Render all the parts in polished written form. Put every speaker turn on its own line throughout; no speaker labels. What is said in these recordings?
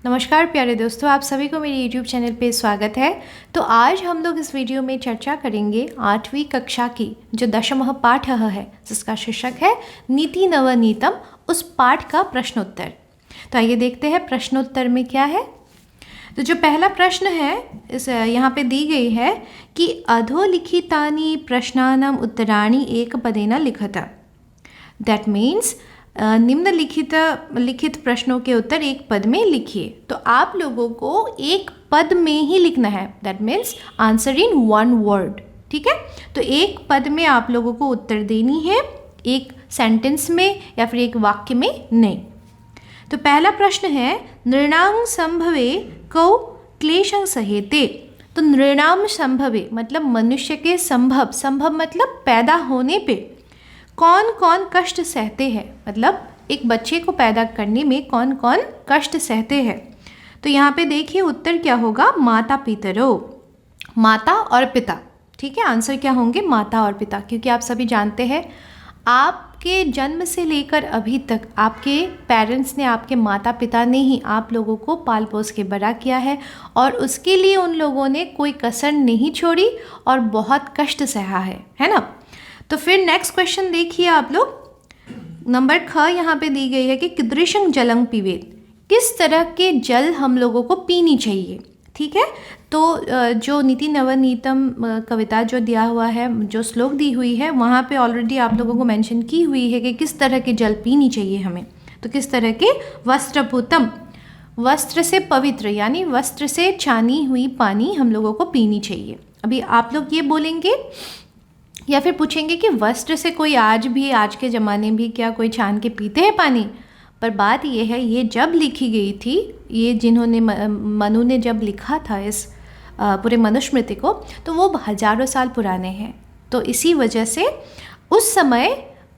नमस्कार प्यारे दोस्तों, आप सभी को मेरे YouTube चैनल पे स्वागत है। तो आज हम लोग इस वीडियो में चर्चा करेंगे 8वीं कक्षा की जो दशमः पाठ है, जिसका शीर्षक है नीति नवनीतम, उस पाठ का प्रश्नोत्तर। तो आइए देखते हैं प्रश्नोत्तर में क्या है। तो जो पहला प्रश्न है इस यहाँ पे दी गई है कि अधोलिखितानि प्रश्नानाम उत्तराणि एकपदेन लिखत। दैट मीन्स लिखित प्रश्नों के उत्तर एक पद में लिखिए। तो आप लोगों को एक पद में ही लिखना है, that means answer in one word. ठीक है, तो एक पद में आप लोगों को उत्तर देनी है, एक सेंटेंस में या फिर एक वाक्य में नहीं। तो पहला प्रश्न है नृणां संभवे कौ क्लेशं सहेते। तो नृणां संभवे मतलब मनुष्य के संभव मतलब पैदा होने पे कौन कौन कष्ट सहते हैं, मतलब एक बच्चे को पैदा करने में कौन कौन कष्ट सहते हैं। तो यहाँ पे देखिए उत्तर क्या होगा, माता पितरो, माता और पिता। ठीक है, आंसर क्या होंगे, माता और पिता, क्योंकि आप सभी जानते हैं आपके जन्म से लेकर अभी तक आपके पेरेंट्स ने, आपके माता पिता ने ही आप लोगों को पाल पोस के बड़ा किया है और उसके लिए उन लोगों ने कोई कसर नहीं छोड़ी और बहुत कष्ट सहा है ना। तो फिर नेक्स्ट क्वेश्चन देखिए आप लोग, नंबर ख यहाँ पे दी गई है कि कीदृशं जलं पिबेत, किस तरह के जल हम लोगों को पीनी चाहिए। ठीक है, तो जो नीति नवनीतम कविता जो दिया हुआ है, जो श्लोक दी हुई है, वहाँ पे ऑलरेडी आप लोगों को मेंशन की हुई है कि किस तरह के जल पीनी चाहिए हमें। तो किस तरह के, वस्त्रपूतम, वस्त्र से पवित्र यानी वस्त्र से छानी हुई पानी हम लोगों को पीनी चाहिए। अभी आप लोग ये बोलेंगे या फिर पूछेंगे कि वस्त्र से कोई आज के ज़माने भी क्या कोई छान के पीते हैं पानी। पर बात ये है, ये जब लिखी गई थी, ये जिन्होंने मनु ने जब लिखा था इस पूरे मनुस्मृति को, तो वो हजारों साल पुराने हैं। तो इसी वजह से उस समय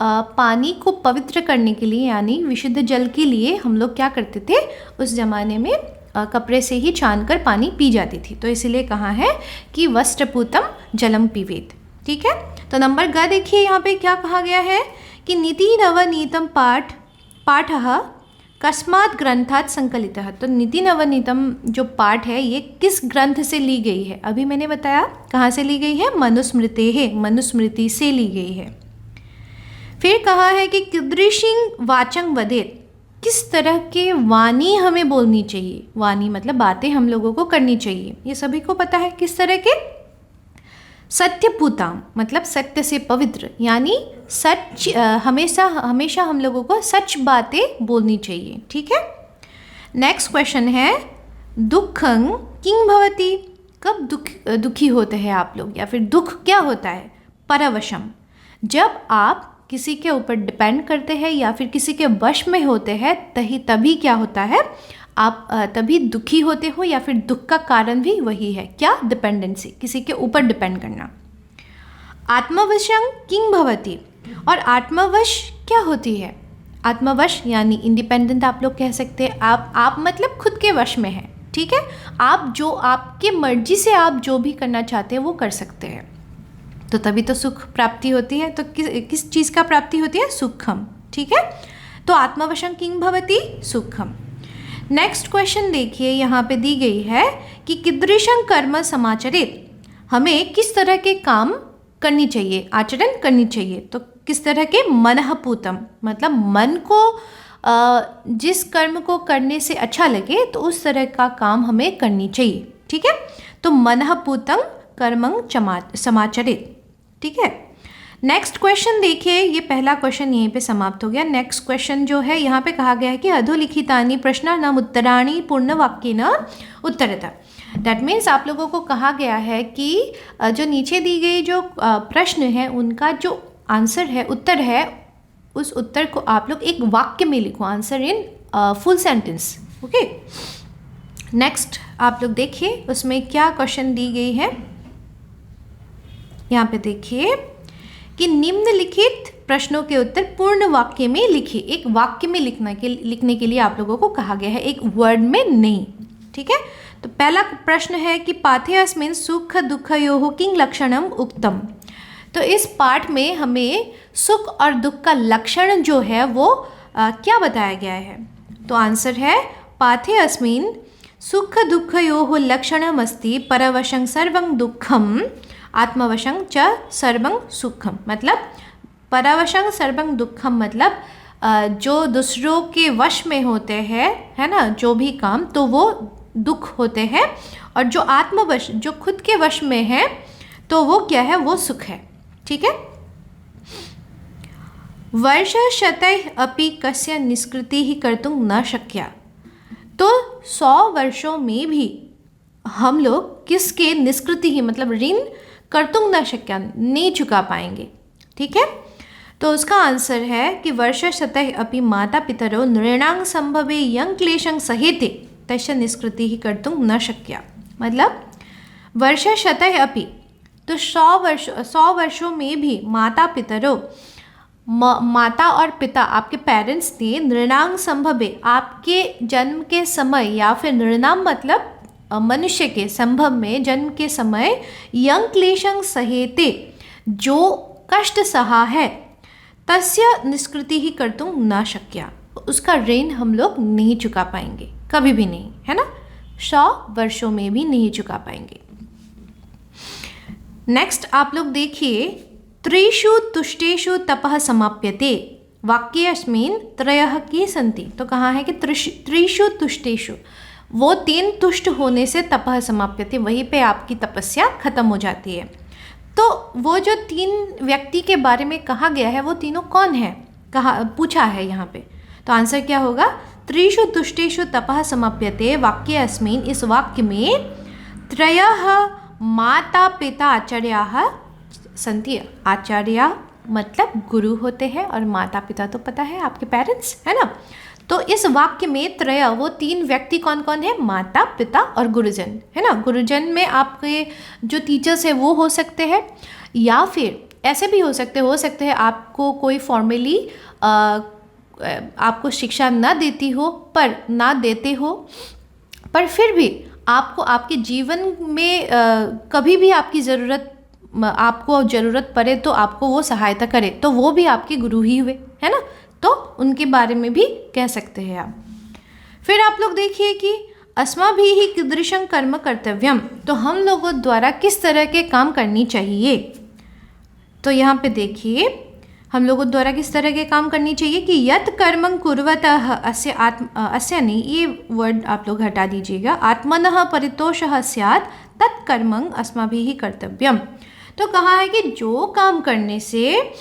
पानी को पवित्र करने के लिए यानी विशुद्ध जल के लिए हम लोग क्या करते थे, उस ज़माने में कपड़े से ही छान कर पानी पी जाती थी। तो इसीलिए कहा है कि वस्त्रपूतम जलम पिबेत। ठीक है, तो नंबर ग देखिए यहाँ पे क्या कहा गया है कि नीति नवनीतम पाठ कस्मात् ग्रंथात् संकलितः। तो नीति नवनीतम जो पाठ है ये किस ग्रंथ से ली गई है, अभी मैंने बताया कहाँ से ली गई है, मनुस्मृति से ली गई है। फिर कहा है कि कीदृशीं वाचं वदेत्, किस तरह के वाणी हमें बोलनी चाहिए। वाणी मतलब बातें हम लोगों को करनी चाहिए, ये सभी को पता है। किस तरह के, सत्यपूताम मतलब सत्य से पवित्र, यानी सच, हमेशा हम लोगों को सच बातें बोलनी चाहिए। ठीक है, नेक्स्ट क्वेश्चन है दुखं किं भवति, कब दुखी होते हैं आप लोग, या फिर दुख क्या होता है। परवशम, जब आप किसी के ऊपर डिपेंड करते हैं या फिर किसी के वश में होते हैं तभी क्या होता है, आप तभी दुखी होते हो, या फिर दुख का कारण भी वही है, क्या, डिपेंडेंसी, किसी के ऊपर डिपेंड करना। आत्मवशं किं भवति, और आत्मवश क्या होती है। आत्मवश यानी इंडिपेंडेंट आप लोग कह सकते हैं, आप मतलब खुद के वश में है। ठीक है, आप जो आपके मर्जी से आप जो भी करना चाहते हैं वो कर सकते हैं, तो तभी तो सुख प्राप्ति होती है। तो किस चीज़ का प्राप्ति होती है, सुखम। ठीक है, तो आत्मवशं किं भवति, सुखम। नेक्स्ट क्वेश्चन देखिए यहाँ पे दी गई है कि कीदृशं कर्म समाचरेत्, हमें किस तरह के काम करनी चाहिए, आचरण करनी चाहिए। तो किस तरह के, मनःपूतम मतलब मन को जिस कर्म को करने से अच्छा लगे तो उस तरह का काम हमें करनी चाहिए। ठीक है, तो मनःपूतं कर्मं समाचरेत्। ठीक है, नेक्स्ट क्वेश्चन देखिए, ये पहला क्वेश्चन यहीं पे समाप्त हो गया। नेक्स्ट क्वेश्चन जो है यहाँ पे कहा गया है कि अधोलिखितानि प्रश्नानाम उत्तराणि पूर्णवाक्येन उत्तरतः। दैट मीन्स आप लोगों को कहा गया है कि जो नीचे दी गई जो प्रश्न है उनका जो आंसर है, उत्तर है, उस उत्तर को आप लोग एक वाक्य में लिखो, answer in full sentence. Okay, next आप लोग देखिए उसमें क्या क्वेश्चन दी गई है। यहाँ पे देखिए कि निम्नलिखित प्रश्नों के उत्तर पूर्ण वाक्य में लिखिए। एक वाक्य में लिखने के लिए आप लोगों को कहा गया है, एक वर्ड में नहीं। ठीक है, तो पहला प्रश्न है कि पाठेऽस्मिन् सुख दुःखयोः किं लक्षणम् उक्तम्। तो इस पाठ में हमें सुख और दुख का लक्षण जो है वो क्या बताया गया है। तो आंसर है पाठे अस्मिन् सुख दुःखयोः लक्षणमस्ति परवशं सर्वं दुःखम् आत्मवशं च सर्वं सुखम। मतलब परवशं सर्वं दुःखम मतलब जो दूसरों के वश में होते हैं, है ना, जो भी काम, तो वो दुख होते हैं, और जो आत्मवश, जो खुद के वश में है, तो वो क्या है, वो सुख है। ठीक है। वर्षशतैः अपि कस्य निष्कृतिः कर्तुं न शक्या। तो 100 वर्षों में भी हम लोग किसके निष्कृति ही मतलब ऋण कर्तुं न शक्या, नहीं चुका पाएंगे। ठीक है। तो उसका आंसर है कि वर्षशतैः अपि माता पितरौ नृणां संभवे यं क्लेशं सहेते तस्य निष्कृतिः कर्तुं न शक्या। मतलब वर्षशतैः अपि, तो 100 वर्षों में भी माता पितरौ, माता और पिता आपके पेरेंट्स ने नृणांग संभवे आपके जन्म के समय, या फिर नृणाम मतलब मनुष्य के संभव में जन्म के समय यं क्लेशं सहेते जो कष्ट सहा है, तस्य निष्कृति ही कर्तुं न शक्या, उसका ऋण हम लोग नहीं चुका पाएंगे, कभी भी नहीं, है ना, 100 वर्षों में भी नहीं चुका पाएंगे। नेक्स्ट आप लोग देखिए, त्रिषु तुष्टेषु तपः समाप्यते, वाक्ये अस्मिन् त्रयः के सन्ति। तो कहाँ है कि त्रिषु तुष्टेषु, वो 3 तुष्ट होने से तपः समाप्यते, वहीं पे आपकी तपस्या खत्म हो जाती है। तो वो जो 3 व्यक्ति के बारे में कहा गया है, वो तीनों कौन है, कहा पूछा है यहाँ पे। तो आंसर क्या होगा, त्रिषु तुष्टेषु तपः समाप्यते, वाक्ये अस्मिन्, इस वाक्य में त्रयः माता पिता आचार्याः संति। आचार्य मतलब गुरु होते हैं, और माता पिता तो पता है आपके पेरेंट्स, है ना। तो इस वाक्य में त्रय, वो 3 व्यक्ति कौन कौन है, माता पिता और गुरुजन, है ना। गुरुजन में आपके जो टीचर्स है वो हो सकते हैं, या फिर ऐसे भी हो सकते हैं आपको कोई फॉर्मली आपको शिक्षा ना देती हो, पर फिर भी आपको आपके जीवन में कभी भी आपको ज़रूरत पड़े तो आपको वो सहायता करे, तो वो भी आपके गुरु ही हुए, है ना। तो उनके बारे में भी कह सकते हैं आप। फिर आप लोग देखिए कि अस्माभिः कीदृशं कर्म कर्तव्यम, तो हम लोगों द्वारा किस तरह के काम करनी चाहिए। तो यहाँ पे देखिए, हम लोगों द्वारा किस तरह के काम करनी चाहिए कि यत् कर्मं कुर्वतः अस्य नहीं, ये वर्ड आप लोग हटा दीजिएगा, आत्मनः परितोषः स्यात् तत् कर्मं अस्माभिः कर्तव्यम। तो कहा है कि जो काम करने से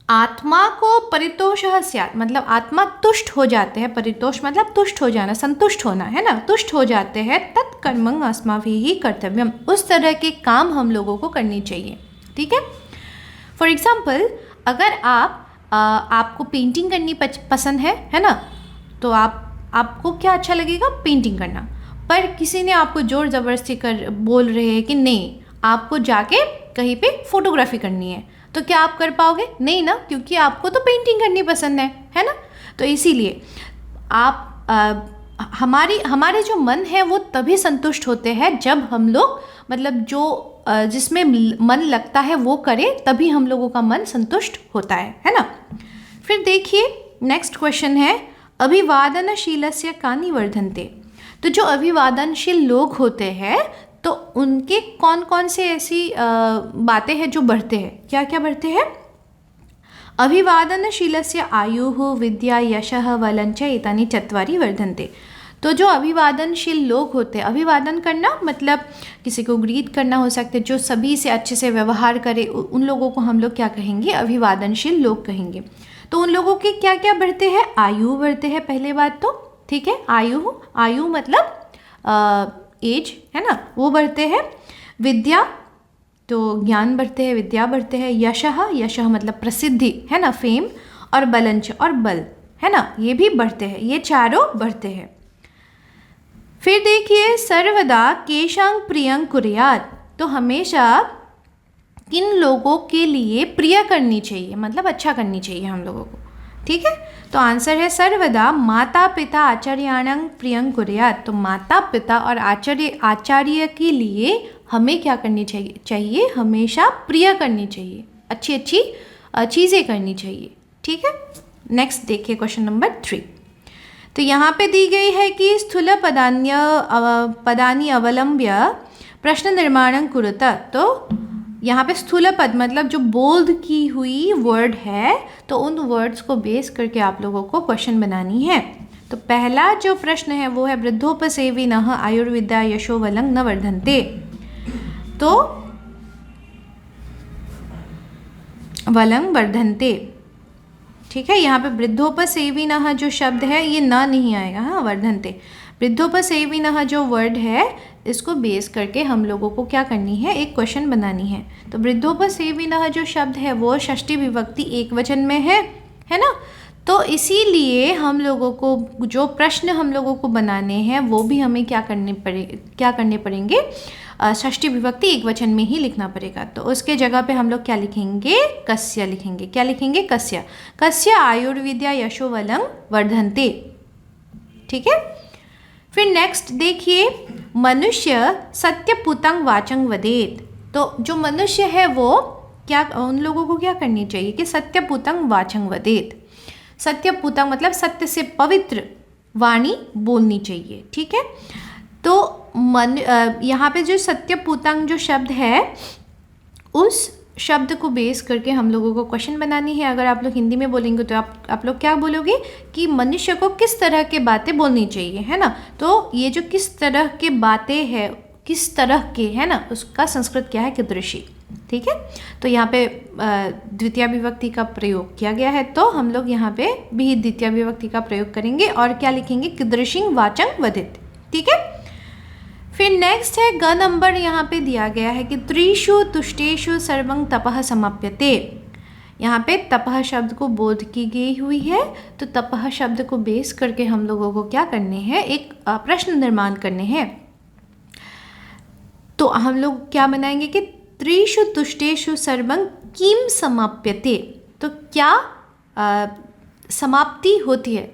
आत्मा को परितोषः स्यात्, मतलब आत्मा तुष्ट हो जाते हैं, परितोष मतलब तुष्ट हो जाना, संतुष्ट होना, है ना, तुष्ट हो जाते हैं, तत् कर्मं अस्माभिः कर्तव्यम, उस तरह के काम हम लोगों को करनी चाहिए। ठीक है। फॉर एग्जाम्पल, अगर आपको पेंटिंग करनी पसंद है ना, तो आपको क्या अच्छा लगेगा, पेंटिंग करना, पर किसी ने आपको जोर ज़बरदस्ती कर बोल रहे हैं कि नहीं, आपको जाके कहीं पे फोटोग्राफी करनी है, तो क्या आप कर पाओगे, नहीं ना, क्योंकि आपको तो पेंटिंग करनी पसंद है ना। तो इसीलिए हमारे जो मन है वो तभी संतुष्ट होते हैं जब हम लोग मतलब जो जिसमें मन लगता है वो करें, तभी हम लोगों का मन संतुष्ट होता है ना। फिर देखिए नेक्स्ट क्वेश्चन है, अभिवादनशीलस्य कानि वर्धन्ते। तो जो अभिवादनशील लोग होते हैं तो उनके कौन कौन से ऐसी बातें हैं जो बढ़ते हैं, क्या क्या बढ़ते हैं। अभिवादनशीलस्य आयुः विद्या यशः बलञ्च एतानि चत्वारि वर्धन्ते। तो जो अभिवादनशील लोग होते हैं, अभिवादन करना मतलब किसी को ग्रीट करना हो सकते, जो सभी से अच्छे से व्यवहार करे, उन लोगों को हम लोग क्या कहेंगे, अभिवादनशील लोग कहेंगे। तो उन लोगों के क्या क्या बढ़ते हैं, आयु बढ़ते हैं पहले बात तो, ठीक है, आयु मतलब एज, है ना, वो बढ़ते हैं। विद्या तो ज्ञान बढ़ते हैं, विद्या बढ़ते हैं। यशः मतलब प्रसिद्धि, है ना, फेम। और बलंच और बल, है ना, ये भी बढ़ते हैं, ये चारों बढ़ते हैं। फिर देखिए, सर्वदा केशां प्रियं कुर्यात्। तो हमेशा किन लोगों के लिए प्रिय करनी चाहिए, मतलब अच्छा करनी चाहिए हम लोगों को, ठीक है। तो आंसर है सर्वदा माता पिता आचार्याणां प्रियं कुर्यात्। तो माता पिता और आचार्य के लिए हमें क्या करनी चाहिए, हमेशा प्रिय करनी चाहिए, अच्छी अच्छी चीज़ें करनी चाहिए, ठीक है। नेक्स्ट देखिए क्वेश्चन नंबर 3। तो यहाँ पे दी गई है कि स्थूल पदानि अवलंब्य प्रश्न निर्माणं कुरुत। तो यहाँ पे स्थूल पद मतलब जो बोल्ड की हुई वर्ड है, तो उन वर्ड्स को बेस करके आप लोगों को क्वेश्चन बनानी है। तो पहला जो प्रश्न है वो है वृद्धोपसेविनः आयुर्विद्या यशो वलं न वर्धन्ते। तो वलं वर्धन्ते, ठीक है। यहाँ पे वृद्धोपसेविनः जो शब्द है ये ना नहीं आएगा, हाँ, वर्धन्ते। वृद्धोपसेविनः जो वर्ड है इसको बेस करके हम लोगों को क्या करनी है, एक क्वेश्चन बनानी है। तो वृद्धोपसेविनः जो शब्द है वो षष्ठी विभक्ति एक वचन में है ना। तो इसीलिए हम लोगों को जो प्रश्न हम लोगों को बनाने हैं वो भी हमें क्या करने पड़ेंगे, षष्ठी विभक्ति एक वचन में ही लिखना पड़ेगा। तो उसके जगह पे हम लोग क्या लिखेंगे, कस्य लिखेंगे। क्या लिखेंगे, कस्य। कस्य आयुर्विद्या यशो वलं वर्धन्ते, ठीक है। फिर नेक्स्ट देखिए, मनुष्य सत्यपुतं वाचं वदेत्। तो जो मनुष्य है वो क्या, उन लोगों को क्या करनी चाहिए कि सत्यपुतं वाचं वदेत्। सत्यपुतं मतलब सत्य से पवित्र वाणी बोलनी चाहिए, ठीक है। तो यहाँ पे जो सत्यपुतं जो शब्द है उस शब्द को बेस करके हम लोगों को क्वेश्चन बनानी है। अगर आप लोग हिंदी में बोलेंगे तो आप लोग क्या बोलोगे कि मनुष्य को किस तरह के बातें बोलनी चाहिए, है ना। तो ये जो किस तरह के बातें हैं, किस तरह के, है ना, उसका संस्कृत क्या है, कीदृशी, ठीक है। तो यहाँ पे द्वितीय विभक्ति का प्रयोग किया गया है, तो हम लोग यहाँ पे भी द्वितीय विभक्ति का प्रयोग करेंगे और क्या लिखेंगे, कीदृशीं वाचं वदेत्, ठीक है। फिर नेक्स्ट है ग नंबर, यहाँ पे दिया गया है कि त्रिषु तुष्टेषु सर्वं तपः समाप्यते। यहाँ पे तपः शब्द को बोध की गई हुई है। तो तपः शब्द को बेस करके हम लोगों को क्या करने हैं, एक प्रश्न निर्माण करने हैं। तो हम लोग क्या बनाएंगे कि त्रिषु तुष्टेषु सर्वं किम समाप्यते। तो क्या समाप्ति होती है,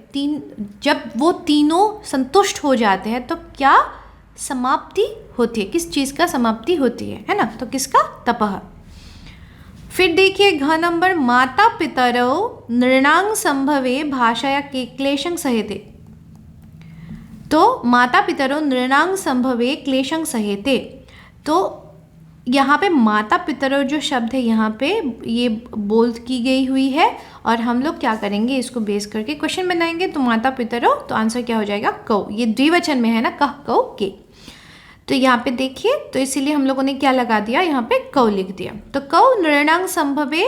जब वो तीनों संतुष्ट हो जाते हैं तो क्या समाप्ति होती है, किस चीज़ का समाप्ति होती है ना। तो किसका, तपः। फिर देखिए घ नंबर, माता पितरौ नृणां संभवे भाषाया क्लेशं सहेते। तो माता पितरौ नृणां संभवे क्लेशं सहेते। तो यहाँ पे माता पितरौ जो शब्द है यहाँ पे ये बोल्ड की गई हुई है और हम लोग क्या करेंगे, इसको बेस करके क्वेश्चन बनाएंगे। तो माता पितरौ, तो आंसर क्या हो जाएगा, कौ। ये द्विवचन में है ना, कह कौ के। तो यहाँ पे देखिए, तो इसीलिए हम लोगों ने क्या लगा दिया, यहाँ पे कौ लिख दिया। तो कौ नृणां संभवे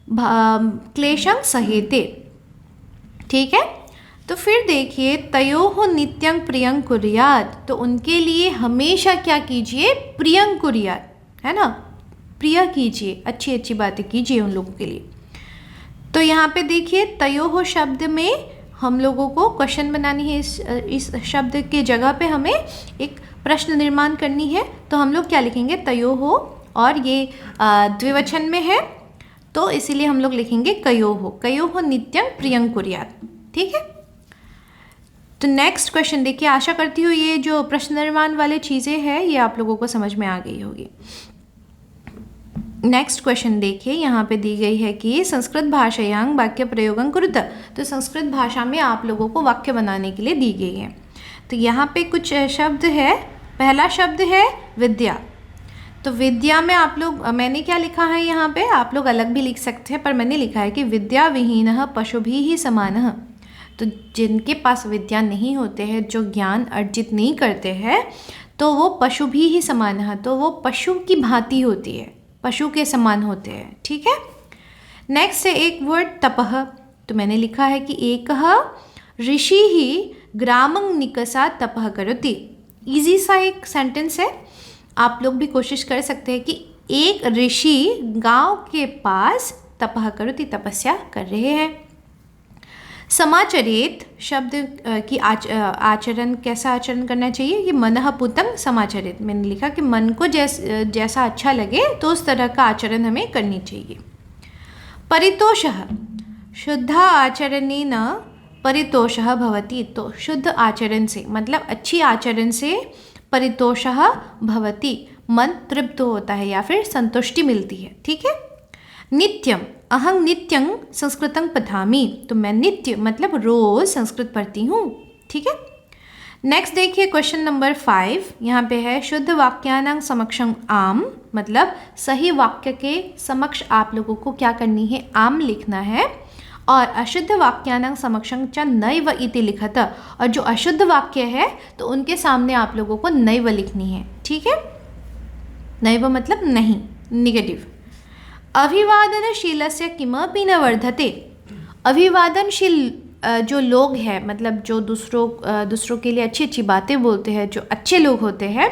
क्लेशं सहेते, ठीक है। तो फिर देखिए, तयोः नित्यं प्रियं कुर्यात्। तो उनके लिए हमेशा क्या कीजिए, प्रियं कुर्यात्, है ना, प्रिय कीजिए, अच्छी अच्छी बातें कीजिए उन लोगों के लिए। तो यहाँ पे देखिए, तयोः शब्द में हम लोगों को क्वेश्चन बनानी है। इस शब्द के जगह पे हमें एक प्रश्न निर्माण करनी है। तो हम लोग क्या लिखेंगे, तयोः, और ये द्विवचन में है तो इसीलिए हम लोग लिखेंगे कयोः। कयोः नित्यं प्रियं कुर्यात्, ठीक है। तो नेक्स्ट क्वेश्चन देखिए, आशा करती हूँ ये जो प्रश्न निर्माण वाले चीज़ें हैं ये आप लोगों को समझ में आ गई होगी। नेक्स्ट क्वेश्चन देखिए, यहाँ पे दी गई है कि संस्कृत भाषायां वाक्य प्रयोगं कुरुत। तो संस्कृत भाषा में आप लोगों को वाक्य बनाने के लिए दी गई है। तो यहाँ पे कुछ शब्द है। पहला शब्द है विद्या। तो विद्या में आप लोग, मैंने क्या लिखा है यहाँ पे, आप लोग अलग भी लिख सकते हैं, पर मैंने लिखा है कि विद्या विहीनः पशुभिः समानः। तो जिनके पास विद्या नहीं होते हैं, जो ज्ञान अर्जित नहीं करते हैं, तो वो पशुभिः समानः, तो वो पशु की भांति होती है, पशु के समान होते हैं, ठीक है। नेक्स्ट है एक वर्ड तपः। तो मैंने लिखा है कि एकः ऋषिः ग्रामं निकषा तपः करोति। इजी सा एक सेंटेंस है, आप लोग भी कोशिश कर सकते हैं कि एक ऋषि गांव के पास तपः करोति, तपस्या कर रहे हैं। समाचरेत शब्द की आचरण, कैसा आचरण करना चाहिए, ये मनः पूतं समाचरेत। मैंने लिखा कि मन को जैसा अच्छा लगे तो उस तरह का आचरण हमें करनी चाहिए। परितोषः, शुद्ध आचरणेन परितोषः भवति। तो शुद्ध आचरण से मतलब अच्छी आचरण से परितोषः भवति, मन तृप्त होता है या फिर संतुष्टि मिलती है, ठीक है। नित्यम अहं नित्यं संस्कृतं पठामि, तो मैं नित्य मतलब रोज संस्कृत पढ़ती हूँ। ठीक है। नेक्स्ट देखिए क्वेश्चन नंबर 5, यहाँ पे है शुद्ध वाक्यानां समक्षं आम, मतलब सही वाक्य के समक्ष आप लोगों को क्या करनी है, आम लिखना है। और अशुद्ध वाक्यानां समक्षं च नैव इति लिखत, और जो अशुद्ध वाक्य है तो उनके सामने आप लोगों को नैव लिखनी है। ठीक है। नैव मतलब नहीं, निगेटिव। अभिवादनशीलस्य किमपि न वर्धते, अभिवादनशील जो लोग हैं, मतलब जो दूसरों के लिए अच्छी अच्छी बातें बोलते हैं, जो अच्छे लोग होते हैं,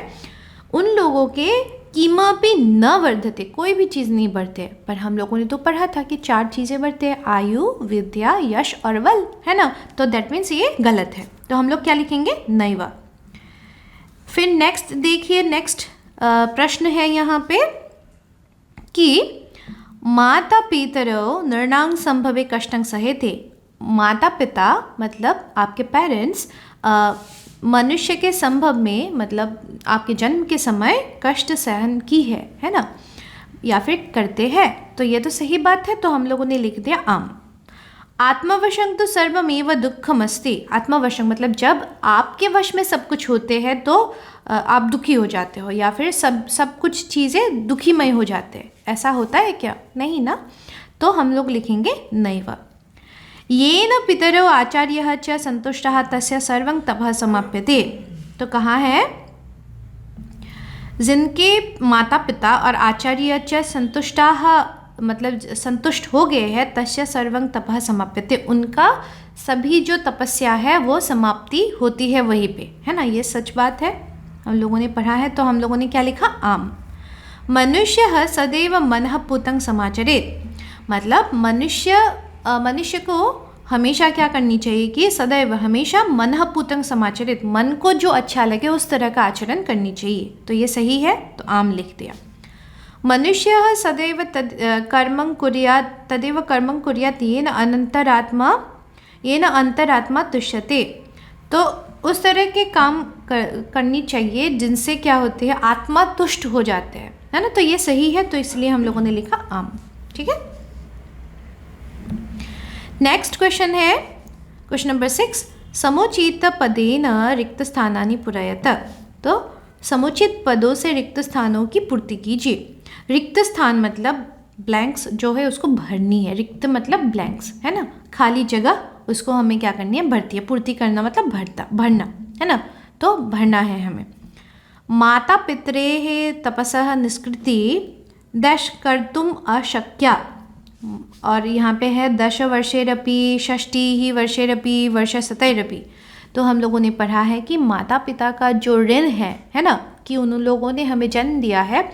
उन लोगों के किमपि न वर्धते, कोई भी चीज़ नहीं बढ़ते। पर हम लोगों ने तो पढ़ा था कि 4 चीज़ें बढ़ते हैं, आयु, विद्या, यश और बल, है ना। तो दैट मीन्स ये गलत है, तो हम लोग क्या लिखेंगे, नैव। फिर नेक्स्ट देखिए, नेक्स्ट प्रश्न है यहाँ पे कि माता पितरौ नृणां संभवे कष्टं सहेते, माता पिता मतलब आपके पेरेंट्स मनुष्य के संभव में, मतलब आपके जन्म के समय कष्ट सहन की है ना, या फिर करते हैं, तो ये तो सही बात है, तो हम लोगों ने लिख दिया आम। आत्मवशं तो सर्वमेव दुःखमस्ति, आत्मवशं मतलब जब आपके वश में सब कुछ होते हैं तो आप दुखी हो जाते हो, या फिर सब कुछ चीज़ें दुखीमय हो जाते हैं, ऐसा होता है क्या, नहीं ना। तो हम लोग लिखेंगे नैव। येन पितरौ आचार्यः च संतुष्टः तस्य सर्वं तपः समाप्यते, तो कहाँ है, जिनके माता पिता और आचार्य च संतुष्टाः मतलब संतुष्ट हो गए हैं, तस्य सर्वं तपः समाप्यते, उनका सभी जो तपस्या है वो समाप्ति होती है वहीं पे, है ना। ये सच बात है, हम लोगों ने पढ़ा है। तो हम लोगों ने क्या लिखा, आम। मनुष्यः सदैव मनः पूतं समाचरेत्, मतलब मनुष्य को हमेशा क्या करनी चाहिए कि सदैव हमेशा मनः पूतं समाचरेत्, मन को जो अच्छा लगे उस तरह का आचरण करनी चाहिए, तो ये सही है, तो आम लिख दिया। मनुष्यः सदैव कर्मं कुर्यात्, तदेव कर्मं कुर्यात् येन अंतरात्मा तुष्यते, तो उस तरह के काम करनी चाहिए जिनसे क्या होते हैं, आत्मा तुष्ट हो जाते हैं, है ना। तो ये सही है, तो इसलिए हम लोगों ने लिखा आम। ठीक है। नेक्स्ट क्वेश्चन है क्वेश्चन नंबर 6, समुचित पदेन रिक्त स्थानानि पूरयत, तो समुचित पदों से रिक्त स्थानों की पूर्ति कीजिए। रिक्त स्थान मतलब ब्लैंक्स जो है उसको भरनी है, रिक्त मतलब ब्लैंक्स, है ना, खाली जगह, उसको हमें क्या करनी है, भरती है। पूर्ति करना मतलब भरना, है ना, तो भरना है हमें। माता पितरेः तपसः निष्कृति दश कर्तुम् अशक्या, और यहाँ पे है 10 वर्षेरपि 60 वर्षेरपि वर्षशतैरपि, तो हम लोगों ने पढ़ा है कि माता पिता का जो ऋण है ना, कि उन लोगों ने हमें जन्म दिया है,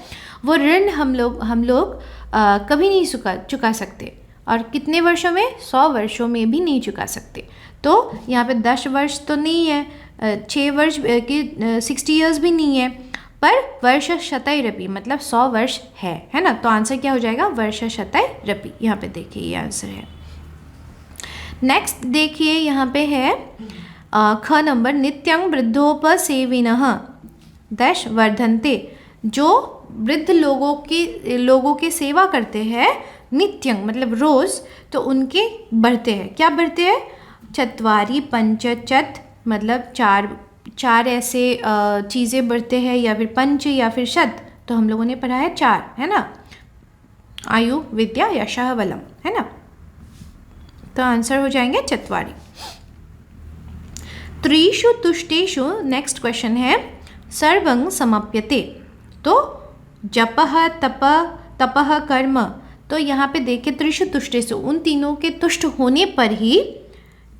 वो ऋण हम लोग कभी नहीं चुका सकते, और कितने वर्षों में, 100 वर्षों में भी नहीं चुका सकते। तो यहाँ पे 10 वर्ष तो नहीं है, 6 वर्ष की 60 ईयर्स भी नहीं है, पर वर्षशतैरपि मतलब 100 वर्ष है ना। तो आंसर क्या हो जाएगा, वर्षशतैरपि। यहाँ पे देखिए ये आंसर है। नेक्स्ट देखिए यहाँ पे है ख नंबर, नित्यं वृद्धोपसेविनः दश वर्धन्ते, जो वृद्ध लोगों की सेवा करते हैं, नित्यं मतलब रोज, तो उनके बढ़ते हैं, क्या बढ़ते हैं, चत्वारि पंच चत मतलब चार ऐसे चीज़ें बढ़ते हैं, या फिर पंच या फिर शत, तो हम लोगों ने पढ़ा है 4, है ना, आयु, विद्या, यशः, बलम, है ना। तो आंसर हो जाएंगे चत्वारि। त्रिषु तुष्टेषु नेक्स्ट क्वेश्चन है, सर्वं समाप्यते, तो जपः तपः कर्म, तो यहाँ पे देखिए त्रिषु तुष्टेषु, उन तीनों के तुष्ट होने पर ही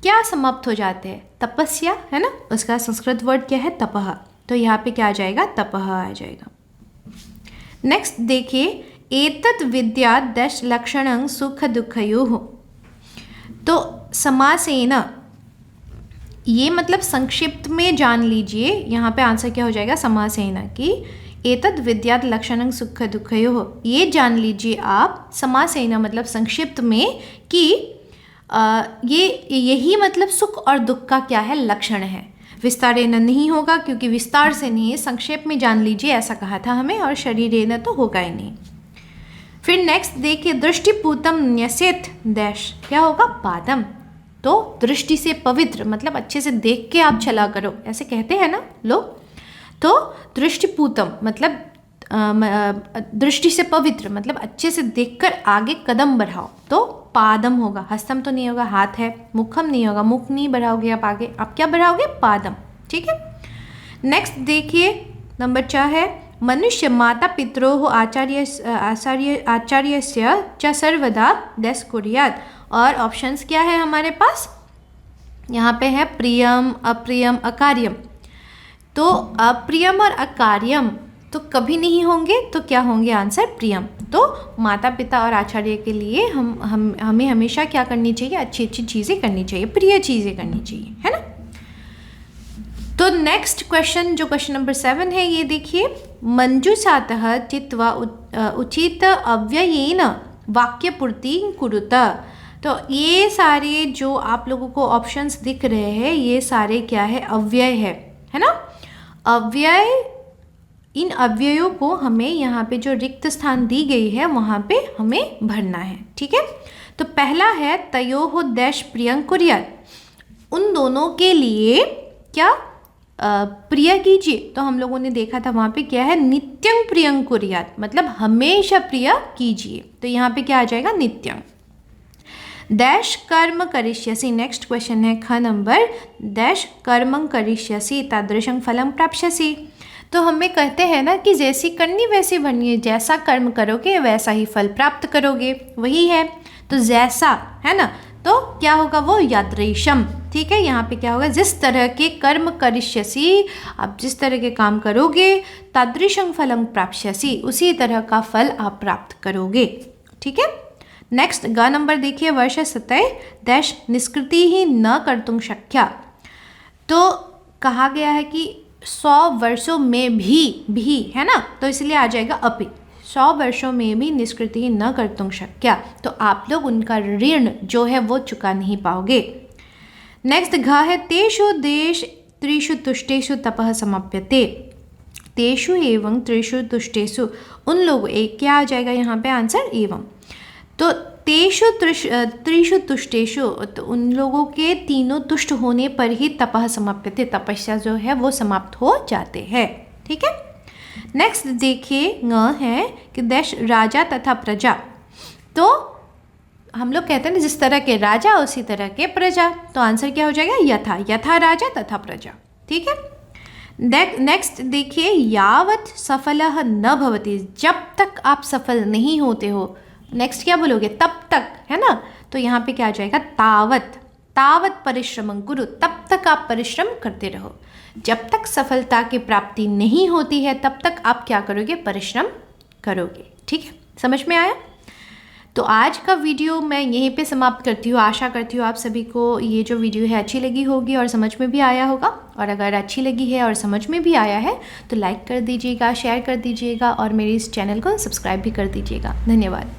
क्या समाप्त हो जाते हैं, तपस्या, है ना, उसका संस्कृत वर्ड क्या है, तपः, तो यहाँ पे क्या आ जाएगा, तपः आ जाएगा। नेक्स्ट देखिए, एतत् विद्या दश लक्षणं सुख दुःखयोः, तो समासेन, ये मतलब संक्षिप्त में जान लीजिए, यहाँ पे आंसर क्या हो जाएगा, समासेन कि एतद् विद्यात् लक्षणं सुख दुःखयोः, ये जान लीजिए आप समासेन मतलब संक्षिप्त में कि यही मतलब सुख और दुख का क्या है, लक्षण है। विस्तारेण नहीं होगा क्योंकि विस्तार से नहीं है, संक्षेप में जान लीजिए ऐसा कहा था हमें, और शरीरेण तो होगा ही नहीं। फिर नेक्स्ट देखिए, दृष्टिपूतम न्यसेत डैश, क्या होगा? पादम। तो दृष्टि से पवित्र मतलब अच्छे से देख के आप चला करो, ऐसे कहते हैं ना लोग। तो दृष्टिपूतम मतलब दृष्टि से पवित्र मतलब अच्छे से देखकर आगे कदम बढ़ाओ, तो पादम होगा। हस्तम तो नहीं होगा, हाथ है। मुखम नहीं होगा, मुख नहीं बढ़ाओगे आप आगे, आप क्या बढ़ाओगे? पादम। ठीक है। नेक्स्ट देखिए नंबर 4 है, मनुष्य माता पितरोः आचार्यस्य च सर्वदा डैश कुर्यात्। और ऑप्शंस क्या है हमारे पास? यहाँ पे है प्रियम, अप्रियम, अकार्यम। तो अप्रियम और अकार्यम तो कभी नहीं होंगे, तो क्या होंगे? आंसर प्रियम। तो माता पिता और आचार्य के लिए हमें हमेशा क्या करनी चाहिए? अच्छी अच्छी चीज़ें करनी चाहिए, प्रिय चीज़ें करनी चाहिए, है ना। तो नेक्स्ट क्वेश्चन जो क्वेश्चन नंबर 7 है, ये देखिए, मंजूषातः चित्वा उचित अव्ययेन वाक्यपूर्ति कुरुत। तो ये सारे जो आप लोगों को ऑप्शंस दिख रहे हैं, ये सारे क्या है? अव्यय है ना। अव्यय, इन अव्ययों को हमें यहाँ पे जो रिक्त स्थान दी गई है वहाँ पे हमें भरना है। ठीक है। तो पहला है तयोः डैश प्रियं कुर्यात्, उन दोनों के लिए क्या प्रिय कीजिए। तो हम लोगों ने देखा था वहाँ पे क्या है? नित्यं प्रियं कुर्यात् मतलब हमेशा प्रिय कीजिए। तो यहाँ पे क्या आ जाएगा? नित्यं। डैश कर्म करिष्यसि, नेक्स्ट क्वेश्चन है ख नंबर, डैश कर्मं करिष्यसि तादृशं फलं प्राप्स्यसि। तो हमें कहते हैं ना कि जैसी करनी वैसी बनिए, जैसा कर्म करोगे वैसा ही फल प्राप्त करोगे, वही है। तो जैसा है ना, तो क्या होगा? वो यादृशम। ठीक है। यहाँ पे क्या होगा? जिस तरह के कर्म करिष्यसि, आप जिस तरह के काम करोगे, तादृशं फलं प्राप्स्यसि, उसी तरह का फल आप प्राप्त करोगे। ठीक है। नेक्स्ट ग नंबर देखिए, वर्ष सतय डैश निष्कृति ही न कर्तुं शक्या। तो कहा गया है कि 100 वर्षों में भी है ना, तो इसलिए आ जाएगा अपि। 100 वर्षों में भी निष्कृति न कर्तुं शक्या, तो आप लोग उनका ऋण जो है वो चुका नहीं पाओगे। नेक्स्ट घ है, तेषु देश त्रिषु तुष्टेषु तपः समाप्यते। तेषु एवं त्रिषु तुष्टेषु, उन लोग, एक क्या आ जाएगा यहाँ पे? आंसर एवं। तो तेषु त्रिषु तुष्टेषु, तो उन लोगों के तीनों तुष्ट होने पर ही तपः समाप्यते, तपस्या जो है वो समाप्त हो जाते हैं। ठीक है। नेक्स्ट देखिए न है कि देश राजा तथा प्रजा। तो हम लोग कहते हैं ना, जिस तरह के राजा उसी तरह के प्रजा, तो आंसर क्या हो जाएगा? यथा राजा तथा प्रजा। ठीक है। नेक्स्ट देखिए, यावत् सफलः न भवति, जब तक आप सफल नहीं होते हो। नेक्स्ट क्या बोलोगे? तब तक, है ना। तो यहाँ पे क्या आ जाएगा? तावत परिश्रमं कुरु, तब तक आप परिश्रम करते रहो। जब तक सफलता की प्राप्ति नहीं होती है तब तक आप क्या करोगे? परिश्रम करोगे। ठीक है, समझ में आया? तो आज का वीडियो मैं यहीं पे समाप्त करती हूँ। आशा करती हूँ आप सभी को ये जो वीडियो है अच्छी लगी होगी और समझ में भी आया होगा। और अगर अच्छी लगी है और समझ में भी आया है तो लाइक कर दीजिएगा, शेयर कर दीजिएगा और मेरे इस चैनल को सब्सक्राइब भी कर दीजिएगा। धन्यवाद।